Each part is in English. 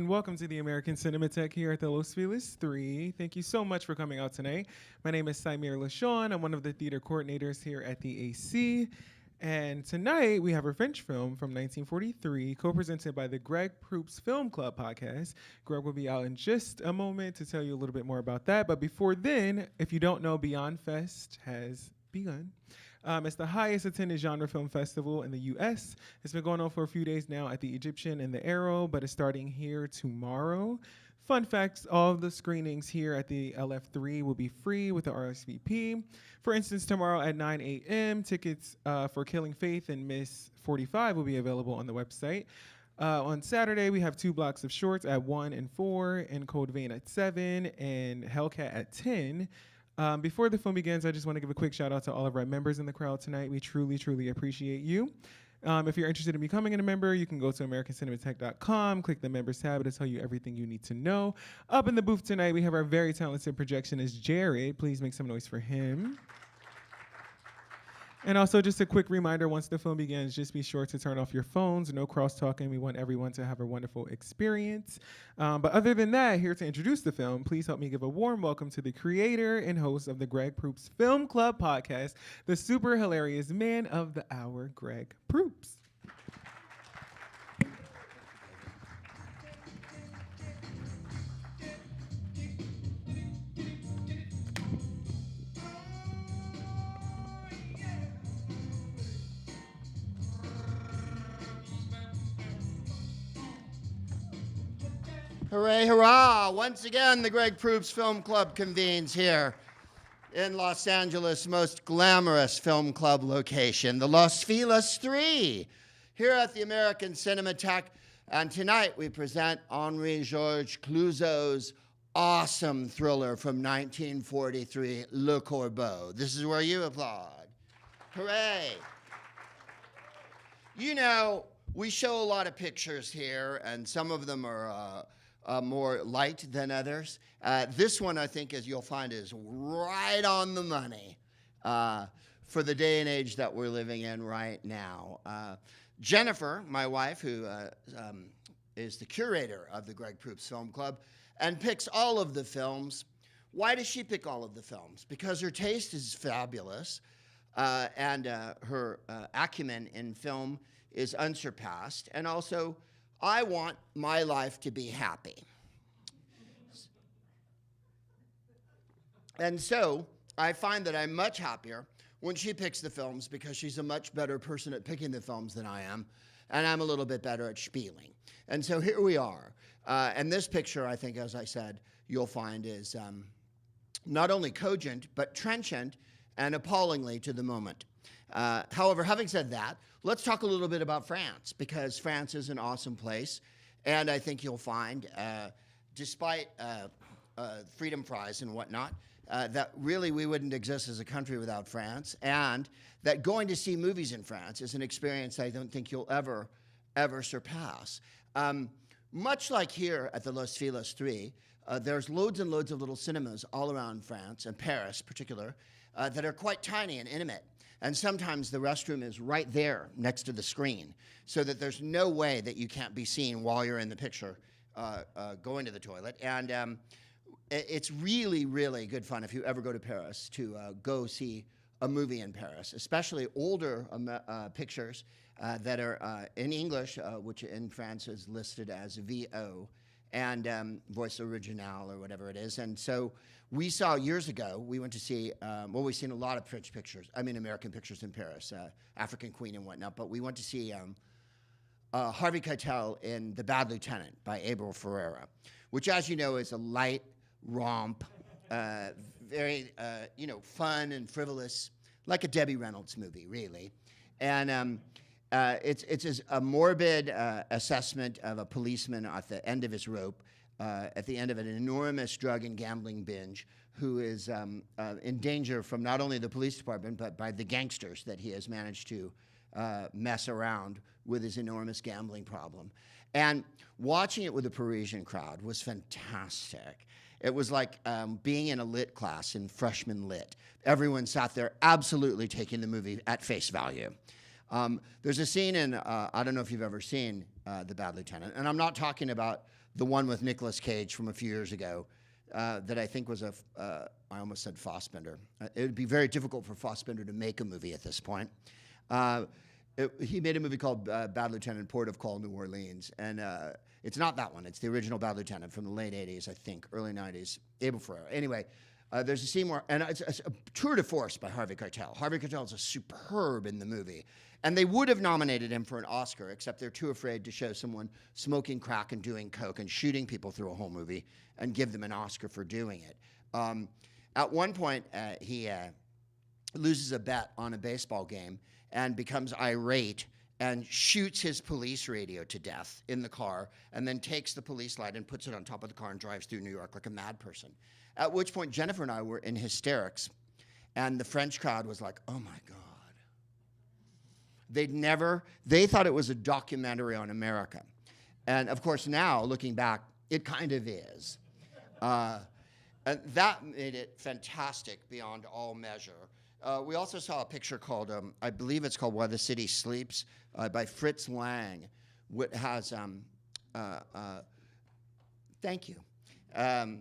and welcome to the American Cinematheque here at the Los Feliz 3. Thank you so much for coming out tonight. My name is Saimir LaShawn. I'm one of the theater coordinators here at the AC. And tonight we have a French film from 1943, co-presented by the Greg Proops Film Club podcast. Greg will be out in just a moment to tell you a little bit more about that. But before then, if you don't know, Beyond Fest has begun. It's the highest attended genre film festival in the U.S. It's been going on for a few days now at the Egyptian and the Arrow, but it's starting here tomorrow. Fun facts, all of the screenings here at the LF3 will be free with the RSVP. For instance, tomorrow at 9 a.m., tickets for Killing Faith and Miss 45 will be available on the website. On Saturday, we have 2 blocks of shorts at 1 and 4, and Cold Vein at 7, and Hellcat at 10. Before the film begins, I just want to give a quick shout out to all of our members in the crowd tonight. We truly, truly appreciate you. If you're interested in becoming a member, you can go to AmericanCinematheque.com, click the members tab. It'll tell you everything you need to know. Up in the booth tonight, we have our very talented projectionist, Jared. Please make some noise for him. And also, just a quick reminder, once the film begins, just be sure to turn off your phones. No cross-talking. We want everyone to have a wonderful experience. But other than that, here to introduce the film, please help me give a warm welcome to the creator and host of the Greg Proops Film Club podcast, the super hilarious man of the hour, Greg Proops. Hooray, hurrah! Once again, the Greg Proops Film Club convenes here in Los Angeles' most glamorous film club location, the Los Feliz 3, here at the American Cinematheque. And tonight we present Henri-Georges Clouzot's awesome thriller from 1943, Le Corbeau. This is where you applaud. Hooray! You know, we show a lot of pictures here, and some of them are more light than others. This one, I think, as you'll find, is right on the money for the day and age that we're living in right now. Jennifer, my wife, who is the curator of the Greg Proops Film Club and picks all of the films. Why does she pick all of the films? Because her taste is fabulous, and her acumen in film is unsurpassed, and also I want my life to be happy. And so I find that I'm much happier when she picks the films because she's a much better person at picking the films than I am, and I'm a little bit better at spieling. And so here we are. And this picture, I think, as I said, you'll find is not only cogent, but trenchant and appallingly to the moment. However, having said that, let's talk a little bit about France, because France is an awesome place, and I think you'll find, despite freedom fries and whatnot, that really we wouldn't exist as a country without France, and that going to see movies in France is an experience I don't think you'll ever surpass. Much like here at the Los Feliz 3, there's loads and loads of little cinemas all around France, and Paris in particular, that are quite tiny and intimate. And sometimes the restroom is right there next to the screen, so that there's no way that you can't be seen while you're in the picture going to the toilet. And it's really, really good fun if you ever go to Paris to go see a movie in Paris, especially older pictures that are in English, which in France is listed as VO, and voice original or whatever it is. And so we saw years ago, we went to see, we've seen a lot of French pictures, American pictures in Paris, African Queen and whatnot, but we went to see Harvey Keitel in The Bad Lieutenant by Abel Ferrara, which, as you know, is a light romp, very, fun and frivolous, like a Debbie Reynolds movie, really. And it's a morbid assessment of a policeman at the end of his rope, at the end of an enormous drug and gambling binge, who is in danger from not only the police department, but by the gangsters that he has managed to mess around with his enormous gambling problem. And watching it with a Parisian crowd was fantastic. It was like being in a lit class in freshman lit. Everyone sat there absolutely taking the movie at face value. There's a scene in, I don't know if you've ever seen The Bad Lieutenant, and I'm not talking about the one with Nicolas Cage from a few years ago that I think was I almost said Fassbender. It would be very difficult for Fassbender to make a movie at this point. He made a movie called Bad Lieutenant, Port of Call, New Orleans, and it's not that one. It's the original Bad Lieutenant from the late 80s, I think, early 90s, Abel Ferrara. Anyway, there's a scene where, and it's a tour de force by Harvey Keitel. Harvey Keitel is a superb in the movie. And they would have nominated him for an Oscar, except they're too afraid to show someone smoking crack and doing coke and shooting people through a whole movie and give them an Oscar for doing it. At one point, he loses a bet on a baseball game and becomes irate and shoots his police radio to death in the car, and then takes the police light and puts it on top of the car and drives through New York like a mad person. At which point, Jennifer and I were in hysterics, and the French crowd was like, oh my God. They thought it was a documentary on America. And of course, now, looking back, it kind of is. And that made it fantastic beyond all measure. We also saw a picture called, I believe it's called While the City Sleeps, by Fritz Lang, which has, thank you. I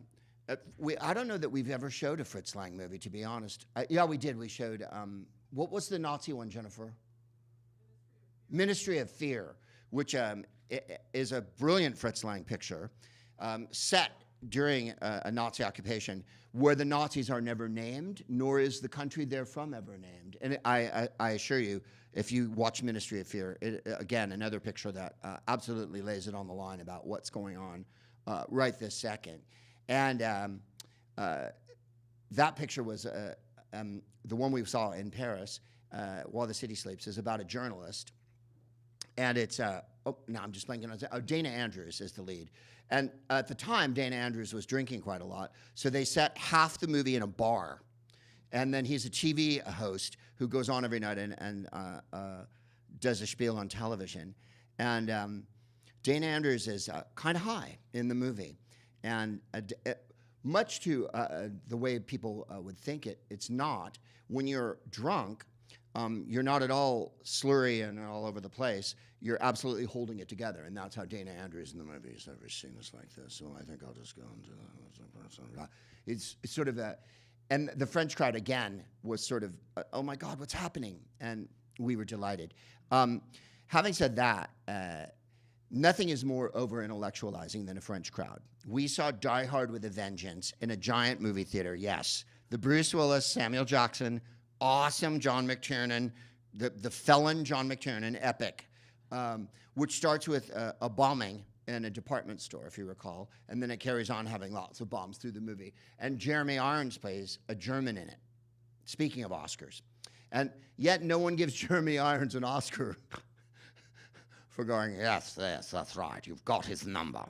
don't know that we've ever showed a Fritz Lang movie, to be honest. Yeah, we did. We showed, what was the Nazi one, Jennifer? Ministry of Fear, which is a brilliant Fritz Lang picture, set during a Nazi occupation, where the Nazis are never named, nor is the country they're from ever named. And I assure you, if you watch Ministry of Fear, again, another picture that absolutely lays it on the line about what's going on right this second. And that picture was the one we saw in Paris, While the City Sleeps, is about a journalist. And it's, now I'm just blanking on, Dana Andrews is the lead. And at the time, Dana Andrews was drinking quite a lot, so they set half the movie in a bar. And then he's a TV host who goes on every night and does a spiel on television. And Dana Andrews is kind of high in the movie. And much to the way people would think it's not. When you're drunk, you're not at all slurry and all over the place. You're absolutely holding it together, and that's how Dana Andrews in the movie has never seen us like this. So I think I'll just go into it's sort of a, and the French crowd again was sort of, oh my God, what's happening? And we were delighted. Having said that, nothing is more over-intellectualizing than a French crowd. We saw Die Hard with a Vengeance in a giant movie theater. Yes, the Bruce Willis, Samuel Jackson, awesome John McTiernan, the felon John McTiernan epic, which starts with a bombing in a department store, if you recall, and then it carries on having lots of bombs through the movie. And Jeremy Irons plays a German in it, speaking of Oscars. And yet no one gives Jeremy Irons an Oscar for going, yes, that's right, you've got his number.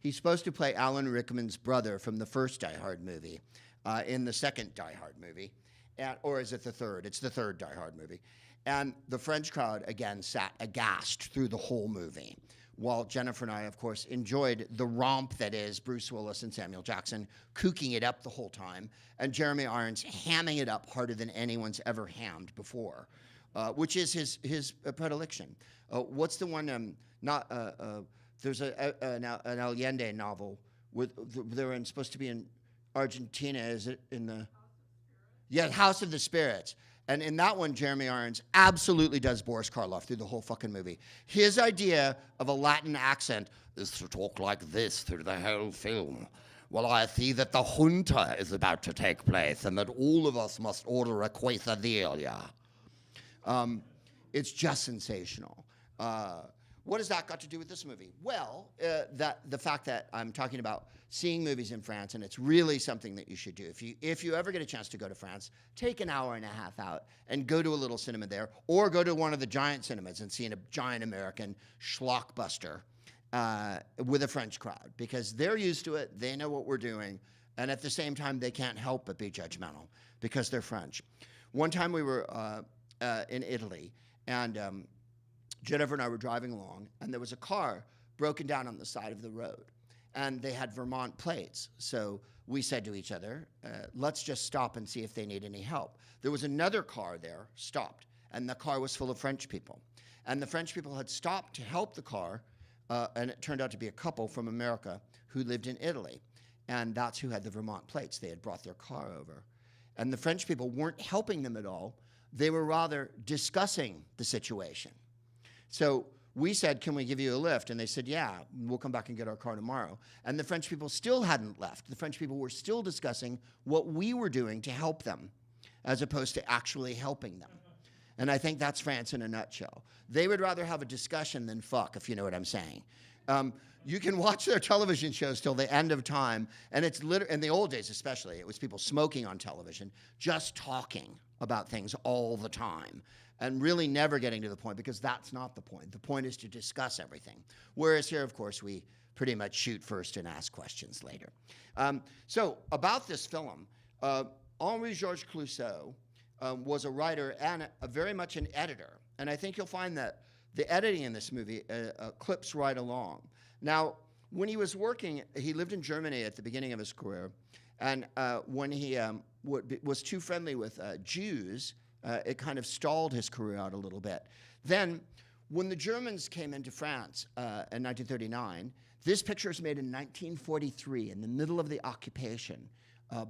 He's supposed to play Alan Rickman's brother from the first Die Hard movie. In the second Die Hard movie, or is it the third? It's the third Die Hard movie. And the French crowd, again, sat aghast through the whole movie, while Jennifer and I, of course, enjoyed the romp that is Bruce Willis and Samuel Jackson kooking it up the whole time, and Jeremy Irons hamming it up harder than anyone's ever hammed before, which is his predilection. What's the one, there's an Allende novel, they're supposed to be in Argentina, is it in the... Yeah, House of the Spirits. And in that one, Jeremy Irons absolutely does Boris Karloff through the whole fucking movie. His idea of a Latin accent is to talk like this through the whole film. Well, I see that the junta is about to take place and that all of us must order a quesadilla. It's just sensational. What has that got to do with this movie? Well, the fact that I'm talking about seeing movies in France, and it's really something that you should do. If you ever get a chance to go to France, take an hour and a half out and go to a little cinema there, or go to one of the giant cinemas and see a giant American schlockbuster with a French crowd, because they're used to it, they know what we're doing, and at the same time, they can't help but be judgmental because they're French. One time we were in Italy, and Jennifer and I were driving along, and there was a car broken down on the side of the road. And they had Vermont plates. So we said to each other, let's just stop and see if they need any help. There was another car there, stopped. and the car was full of French people. And the French people had stopped to help the car, and it turned out to be a couple from America who lived in Italy. And that's who had the Vermont plates. They had brought their car over. And the French people weren't helping them at all. They were rather discussing the situation. So we said, can we give you a lift? And they said, yeah, we'll come back and get our car tomorrow. And the French people still hadn't left. The French people were still discussing what we were doing to help them, as opposed to actually helping them. And I think that's France in a nutshell. They would rather have a discussion than fuck, if you know what I'm saying. You can watch their television shows till the end of time, and it's in the old days especially, it was people smoking on television, just talking about things all the time, and really never getting to the point, because that's not the point. The point is to discuss everything. Whereas here, of course, we pretty much shoot first and ask questions later. So about this film, Henri-Georges Clouzot was a writer and very much an editor. And I think you'll find that the editing in this movie clips right along. Now, when he was working, he lived in Germany at the beginning of his career. And when he was too friendly with Jews, it kind of stalled his career out a little bit. Then, when the Germans came into France in 1939, this picture is made in 1943, in the middle of the occupation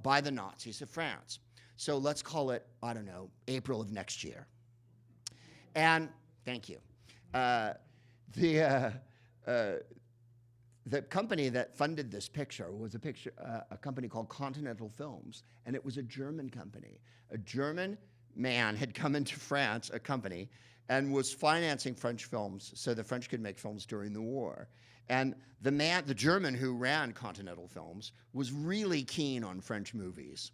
by the Nazis of France. So let's call it, I don't know, April of next year. And thank you. The company that funded this picture was a company called Continental Films, and it was a German company. A German man had come into France, a company, and was financing French films so the French could make films during the war. And the German who ran Continental Films was really keen on French movies.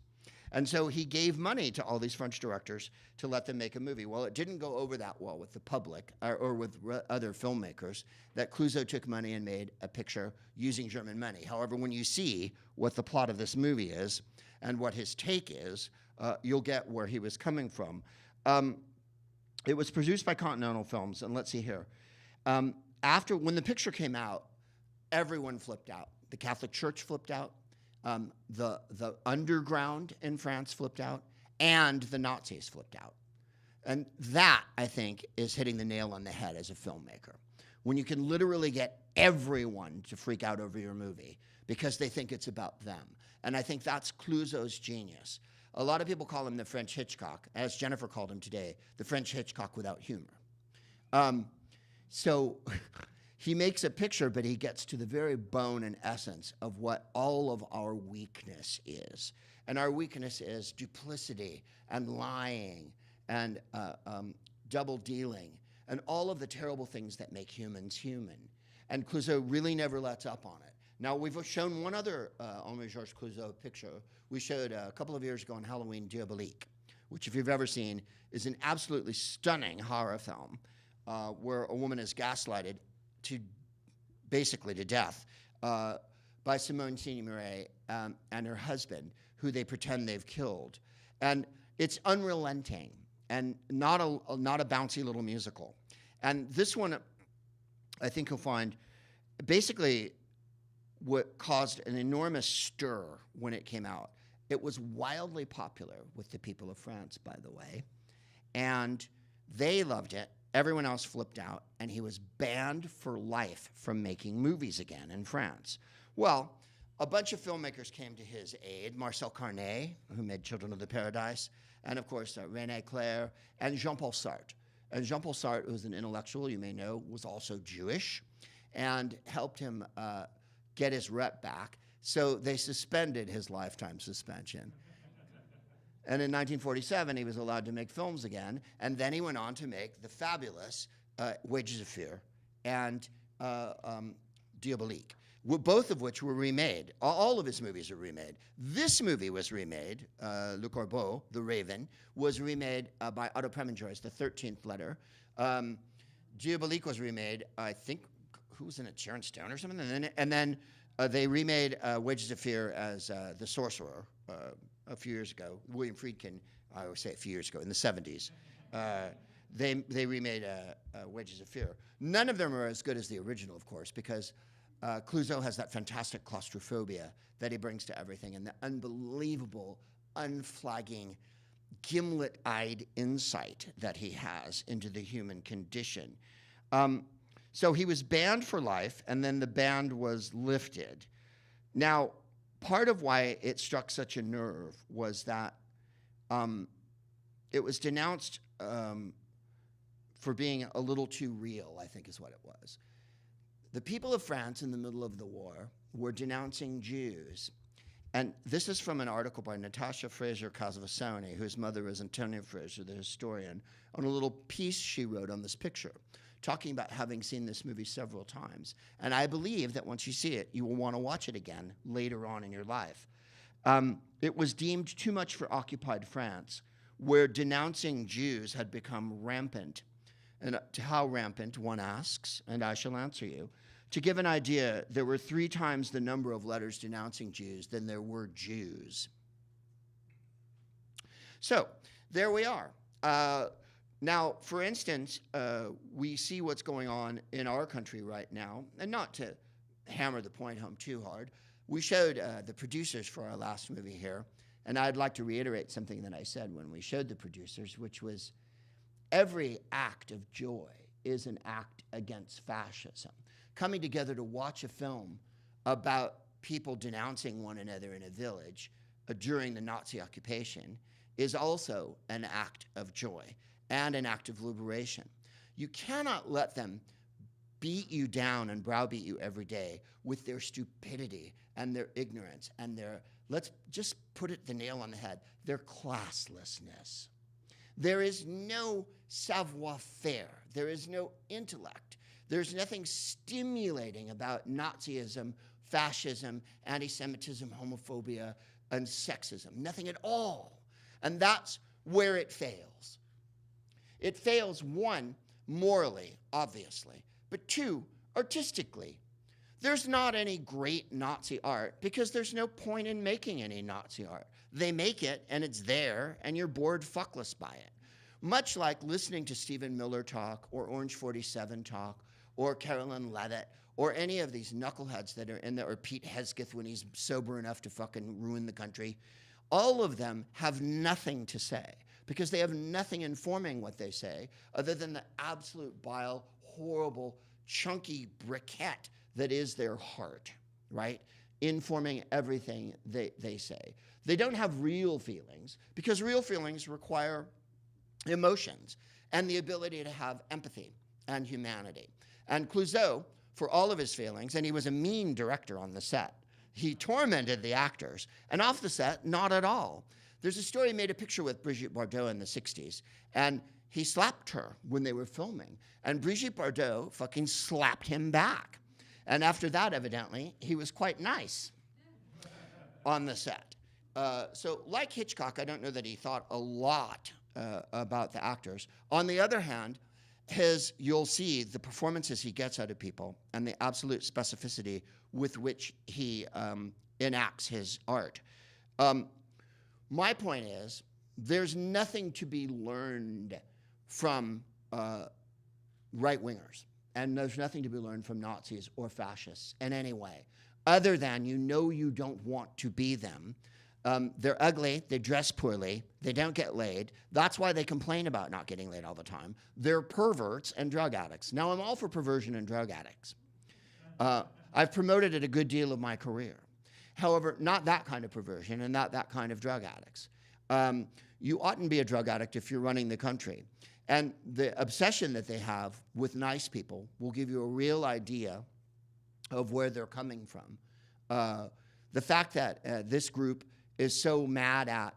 And so he gave money to all these French directors to let them make a movie. Well, it didn't go over that well with the public or with other filmmakers, that Clouzot took money and made a picture using German money. However, when you see what the plot of this movie is and what his take is, you'll get where he was coming from. It was produced by Continental Films, and let's see here. When the picture came out, everyone flipped out. The Catholic Church flipped out. The underground in France flipped out, and the Nazis flipped out. And that, I think, is hitting the nail on the head as a filmmaker. When you can literally get everyone to freak out over your movie because they think it's about them. And I think that's Clouzot's genius. A lot of people call him the French Hitchcock, as Jennifer called him today, the French Hitchcock without humor. So he makes a picture, but he gets to the very bone and essence of what all of our weakness is. And our weakness is duplicity and lying and double dealing and all of the terrible things that make humans human. And Clouzot really never lets up on it. Now, we've shown one other Henri-Georges Clouzot picture. We showed a couple of years ago on Halloween Diabolique, which, if you've ever seen, is an absolutely stunning horror film where a woman is gaslighted basically to death by Simone Signoret and her husband, who they pretend they've killed. And it's unrelenting and not a bouncy little musical. And this one, I think you'll find, basically what caused an enormous stir when it came out. It was wildly popular with the people of France, by the way, and they loved it. Everyone else flipped out, and he was banned for life from making movies again in France. Well, a bunch of filmmakers came to his aid. Marcel Carné, who made Children of the Paradise, and of course, René Clair, and Jean-Paul Sartre. And Jean-Paul Sartre, who's an intellectual, you may know, was also Jewish, and helped him get his rep back. So they suspended his lifetime suspension. And in 1947, he was allowed to make films again, and then he went on to make the fabulous Wages of Fear and Diabolique, both of which were remade. All of his movies are remade. This movie was remade, Le Corbeau, The Raven, was remade by Otto Preminger, the 13th letter. Diabolique was remade, I think, who was in it, Sharon Stone or something? And then they remade Wages of Fear as The Sorcerer a few years ago. William Friedkin, I always say a few years ago, in the 70s. They remade Wages of Fear. None of them are as good as the original, of course, because Clouzot has that fantastic claustrophobia that he brings to everything, and the unbelievable, unflagging gimlet-eyed insight that he has into the human condition. So he was banned for life, and then the ban was lifted. Now, part of why it struck such a nerve was that it was denounced for being a little too real, I think is what it was. The people of France in the middle of the war were denouncing Jews. And this is from an article by Natasha Fraser-Casavassoni, whose mother is Antonia Fraser, the historian, on a little piece she wrote on this picture, talking about having seen this movie several times. And I believe that once you see it, you will want to watch it again later on in your life. It was deemed too much for occupied France, where denouncing Jews had become rampant. And to how rampant, one asks, and I shall answer you. To give an idea, there were 3 times the number of letters denouncing Jews than there were Jews. So there we are. Now, for instance, we see what's going on in our country right now, and not to hammer the point home too hard, we showed the producers for our last movie here, and I'd like to reiterate something that I said when we showed the producers, which was every act of joy is an act against fascism. Coming together to watch a film about people denouncing one another in a village during the Nazi occupation is also an act of joy and an act of liberation. You cannot let them beat you down and browbeat you every day with their stupidity and their ignorance and their, let's just put it the nail on the head, their classlessness. There is no savoir-faire. There is no intellect. There's nothing stimulating about Nazism, fascism, anti-Semitism, homophobia, and sexism. Nothing at all. And that's where it fails. It fails, 1, morally, obviously, but 2, artistically. There's not any great Nazi art because there's no point in making any Nazi art. They make it, and it's there, and you're bored fuckless by it. Much like listening to Stephen Miller talk, or Orange 47 talk, or Carolyn Levitt, or any of these knuckleheads that are in there, or Pete Hesketh when he's sober enough to fucking ruin the country. All of them have nothing to say because they have nothing informing what they say other than the absolute vile, horrible, chunky briquette that is their heart, right? Informing everything they say. They don't have real feelings because real feelings require emotions and the ability to have empathy and humanity. And Clouzot, for all of his failings, and he was a mean director on the set, he tormented the actors, and off the set, not at all. There's a story, he made a picture with Brigitte Bardot in the 60s, and he slapped her when they were filming, and Brigitte Bardot fucking slapped him back. And after that, evidently, he was quite nice on the set. So like Hitchcock, I don't know that he thought a lot about the actors. On the other hand, you'll see the performances he gets out of people and the absolute specificity with which he enacts his art. My point is, there's nothing to be learned from right-wingers, and there's nothing to be learned from Nazis or fascists in any way, other than you don't want to be them. They're ugly, they dress poorly, they don't get laid. That's why they complain about not getting laid all the time. They're perverts and drug addicts. Now, I'm all for perversion and drug addicts. I've promoted it a good deal of my career. However, not that kind of perversion and not that kind of drug addicts. You oughtn't be a drug addict if you're running the country. And the obsession that they have with nice people will give you a real idea of where they're coming from. The fact that this group is so mad at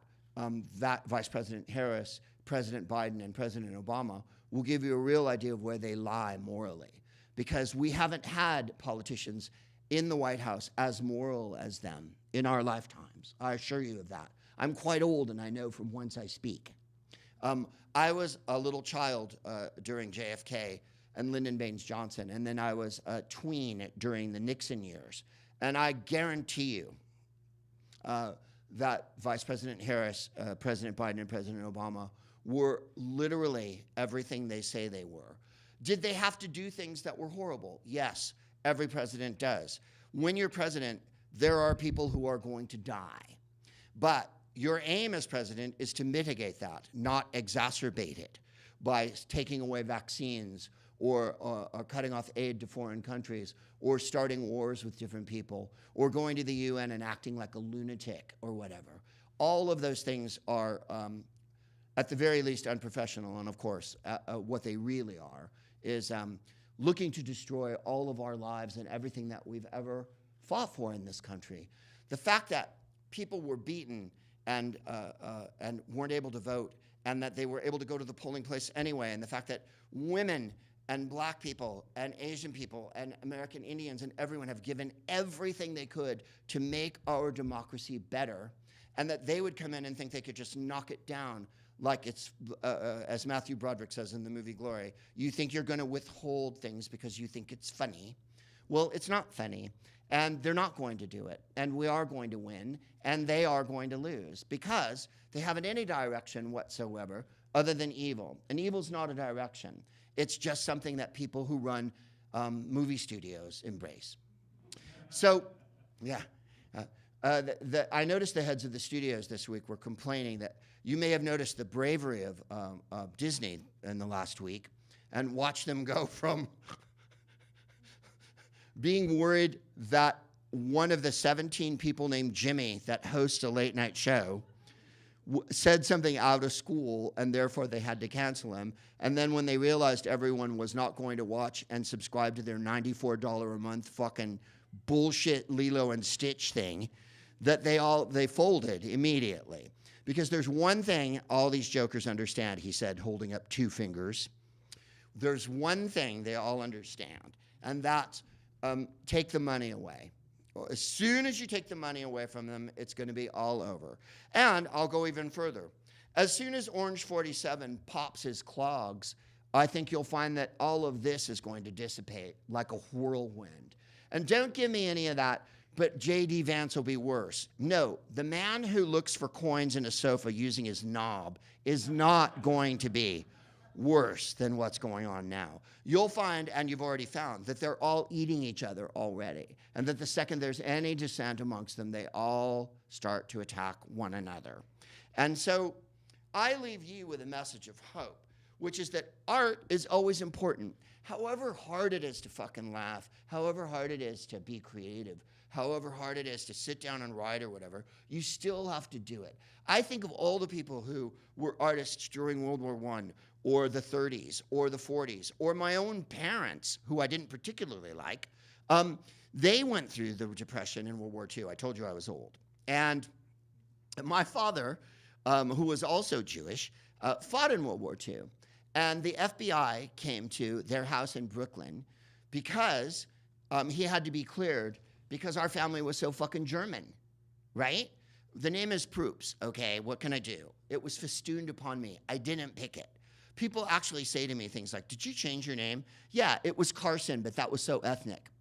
that Vice President Harris, President Biden, and President Obama will give you a real idea of where they lie morally. Because we haven't had politicians in the White House as moral as them in our lifetimes. I assure you of that. I'm quite old, and I know from whence I speak. I was a little child during JFK and Lyndon Baines Johnson, and then I was a tween during the Nixon years. And I guarantee you that Vice President Harris, President Biden, and President Obama were literally everything they say they were. Did they have to do things that were horrible? Yes, every president does. When you're president, there are people who are going to die. But your aim as president is to mitigate that, not exacerbate it by taking away vaccines or cutting off aid to foreign countries or starting wars with different people or going to the UN and acting like a lunatic or whatever. All of those things are, at the very least, unprofessional. And of course, what they really are is looking to destroy all of our lives and everything that we've ever fought for in this country. The fact that people were beaten and weren't able to vote, and that they were able to go to the polling place anyway, and the fact that women and black people and Asian people and American Indians and everyone have given everything they could to make our democracy better, and that they would come in and think they could just knock it down like it's, as Matthew Broderick says in the movie Glory, you think you're going to withhold things because you think it's funny. Well, it's not funny, and they're not going to do it, and we are going to win, and they are going to lose because they haven't any direction whatsoever other than evil. And evil's not a direction. It's just something that people who run movie studios embrace. So, yeah. I noticed the heads of the studios this week were complaining that you may have noticed the bravery of Disney in the last week and watched them go from being worried that one of the 17 people named Jimmy that hosts a late night show said something out of school and therefore they had to cancel him. And then when they realized everyone was not going to watch and subscribe to their $94 a month fucking bullshit Lilo and Stitch thing, that they folded immediately. Because there's one thing all these jokers understand, he said, holding up 2 fingers. There's one thing they all understand, and that's take the money away. As soon as you take the money away from them, it's going to be all over. And I'll go even further. As soon as Orange 47 pops his clogs, I think you'll find that all of this is going to dissipate like a whirlwind. And don't give me any of that, but J.D. Vance will be worse. No, the man who looks for coins in a sofa using his knob is not going to be worse than what's going on now. You'll find, and you've already found, that they're all eating each other already, and that the second there's any dissent amongst them, they all start to attack one another. And so I leave you with a message of hope, which is that art is always important. However hard it is to fucking laugh, however hard it is to be creative, however hard it is to sit down and write or whatever, you still have to do it. I think of all the people who were artists during World War I, or the 30s, or the 40s, or my own parents, who I didn't particularly like. They went through the Depression in World War II. I told you I was old. And my father, who was also Jewish, fought in World War II. And the FBI came to their house in Brooklyn because he had to be cleared because our family was so fucking German, right? The name is Proops, okay? What can I do? It was festooned upon me. I didn't pick it. People actually say to me things like, did you change your name? Yeah, it was Carson, but that was so ethnic.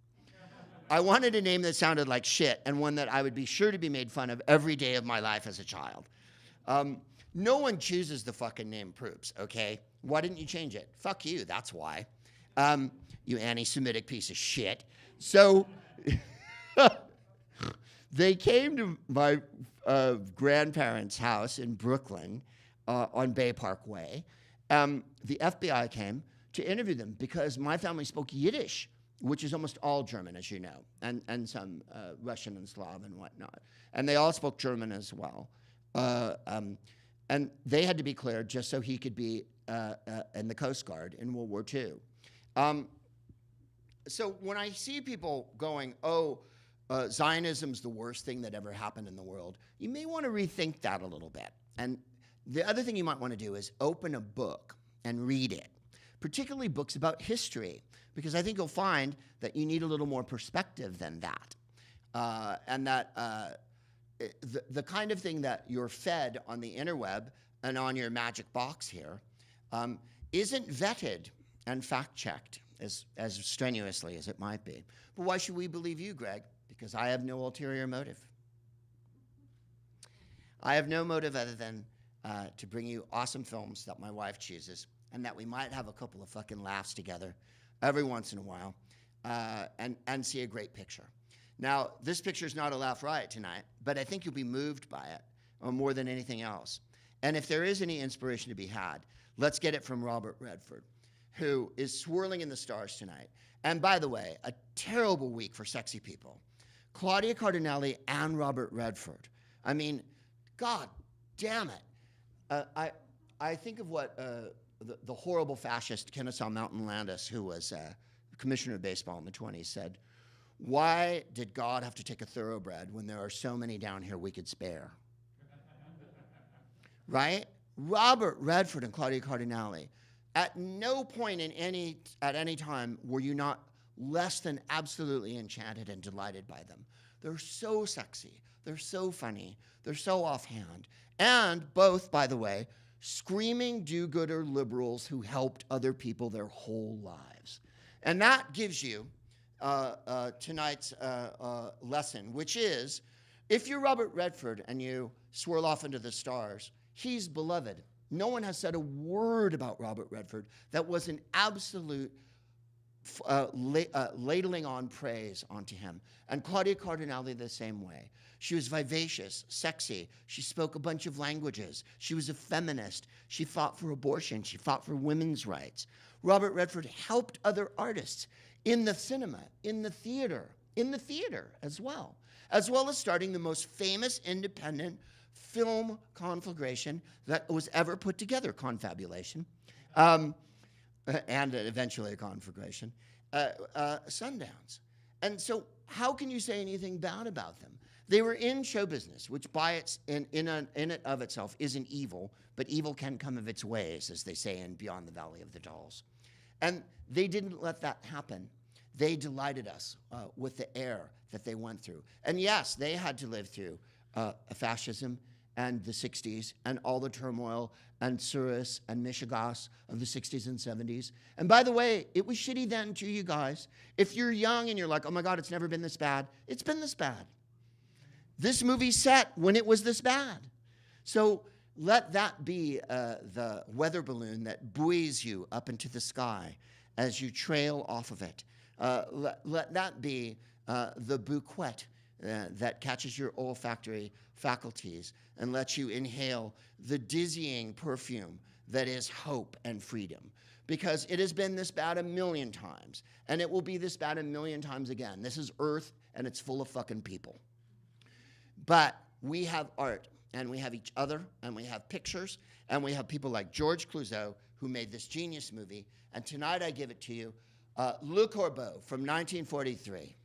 I wanted a name that sounded like shit and one that I would be sure to be made fun of every day of my life as a child. No one chooses the fucking name Proops, okay? Why didn't you change it? Fuck you, that's why. You anti-Semitic piece of shit. So they came to my grandparents' house in Brooklyn on Bay Park Way. The FBI came to interview them because my family spoke Yiddish, which is almost all German, as you know, and some Russian and Slav and whatnot. And they all spoke German as well. And they had to be cleared just so he could be in the Coast Guard in World War II. So when I see people going, oh, Zionism's the worst thing that ever happened in the world, you may want to rethink that a little bit. And the other thing you might want to do is open a book and read it, particularly books about history, because I think you'll find that you need a little more perspective than that. And that the kind of thing that you're fed on the interweb and on your magic box here isn't vetted and fact-checked as strenuously as it might be. But why should we believe you, Greg? Because I have no ulterior motive. I have no motive other than to bring you awesome films that my wife chooses and that we might have a couple of fucking laughs together every once in a while and see a great picture. Now, this picture is not a laugh riot tonight, but I think you'll be moved by it more than anything else. And if there is any inspiration to be had, let's get it from Robert Redford, who is swirling in the stars tonight. And by the way, a terrible week for sexy people. Claudia Cardinale and Robert Redford. I mean, God damn it. I think of what the horrible fascist Kennesaw Mountain Landis, who was commissioner of baseball in the 20s, said, "Why did God have to take a thoroughbred when there are so many down here we could spare?" Right? Robert Redford and Claudia Cardinale. At no point at any time were you not less than absolutely enchanted and delighted by them. They're so sexy. They're so funny. They're so offhand. And both, by the way, screaming do-gooder liberals who helped other people their whole lives. And that gives you tonight's lesson, which is, if you're Robert Redford and you swirl off into the stars, he's beloved. No one has said a word about Robert Redford that was an absolute ladling on praise onto him. And Claudia Cardinale the same way. She was vivacious, sexy. She spoke a bunch of languages. She was a feminist. She fought for abortion. She fought for women's rights. Robert Redford helped other artists in the cinema, in the theater as well as starting the most famous independent film conflagration that was ever put together, confabulation, and eventually a conflagration, Sundance. And so how can you say anything bad about them? They were in show business, which in it of itself isn't evil, but evil can come of its ways, as they say in Beyond the Valley of the Dolls. And they didn't let that happen. They delighted us with the air that they went through. And yes, they had to live through fascism and the 60s and all the turmoil and Suris and Michigas of the 60s and 70s. And by the way, it was shitty then too, you guys. If you're young and you're like, oh my God, it's never been this bad, it's been this bad. This movie's set when it was this bad. So let that be the weather balloon that buoys you up into the sky as you trail off of it. Let that be the bouquet that catches your olfactory faculties and lets you inhale the dizzying perfume that is hope and freedom. Because it has been this bad a million times, and it will be this bad a million times again. This is Earth, and it's full of fucking people. But we have art, and we have each other, and we have pictures, and we have people like Georges Clouzot, who made this genius movie. And tonight I give it to you, Le Corbeau from 1943.